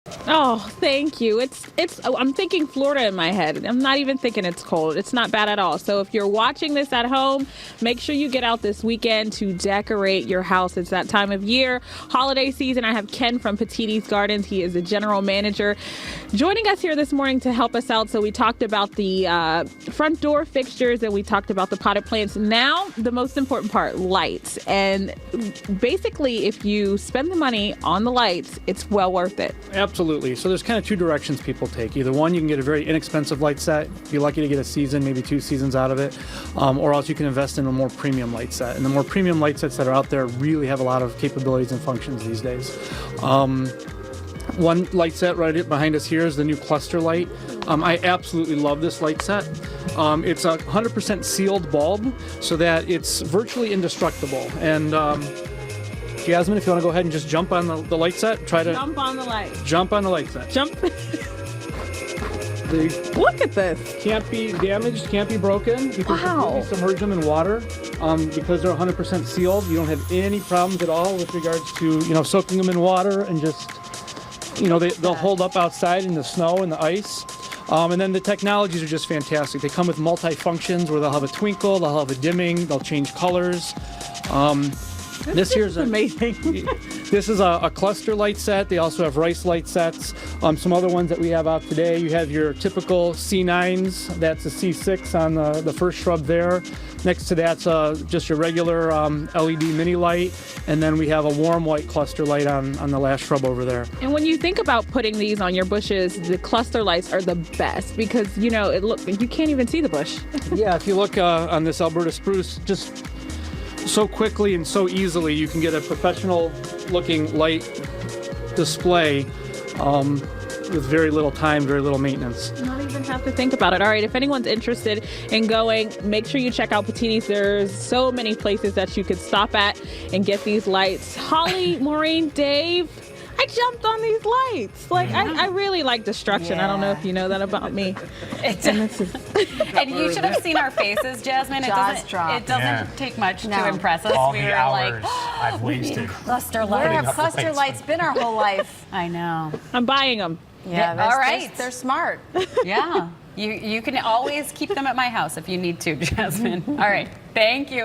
Oh, thank you. I'm thinking Florida in my head. I'm not even thinking it's cold. It's not bad at all. So if you're watching this at home, make sure you get out this weekend to decorate your house. It's that time of year, holiday season. I have Ken from Petitti's Gardens. He is the general manager joining us here this morning to help us out. So we talked about the front door fixtures and we talked about the potted plants. Now, the most important part, lights. And basically, if you spend the money on the lights, it's well worth it. Absolutely. So there's kind of two directions people take. Either one, you can get a very inexpensive light set, be lucky to get a season, maybe 2 seasons out of it, or else you can invest in a more premium light set. And the more premium light sets that are out there really have a lot of capabilities and functions these days. One light set right behind us here is the new cluster light. I absolutely love this light set. It's a 100% sealed bulb so that it's virtually indestructible. And Jasmine, if you want to go ahead and just jump on the light set, Jump on the light. Jump on the light set. Jump. They Look at this. can't be damaged, can't be broken. You can completely submerge them in water because they're 100% sealed. You don't have any problems at all with regards to soaking them in water and just they'll hold up outside in the snow and the ice. And then the technologies are just fantastic. They come with multi-functions where they'll have a twinkle, they'll have a dimming, they'll change colors. This here's amazing. This is a cluster light set. They also have rice light sets. Some other ones that we have out today, you have your typical C9s. That's a C6 on the first shrub there. Next to that's just your regular LED mini light. And then we have a warm white cluster light on the last shrub over there. And when you think about putting these on your bushes, the cluster lights are the best because, you can't even see the bush. Yeah, if you look on this Alberta spruce, just so quickly and so easily you can get a professional looking light display with very little time, very little maintenance. Not even have to think about it. All right, if anyone's interested in going, make sure you check out Petitti's. There's so many places that you could stop at and get these lights. Holly, Maureen, Dave, I jumped on these lights. I really like destruction. Yeah. I don't know if you know that about me. And you should have seen our faces, Jasmine. Jaws dropped. It doesn't take much to impress us. All We the were hours like, I've wasted. cluster Where lights. have cluster lights been our whole life? I know. I'm buying them. Yeah, all right. They're smart. Yeah. You can always keep them at my house if you need to, Jasmine. All right. Thank you.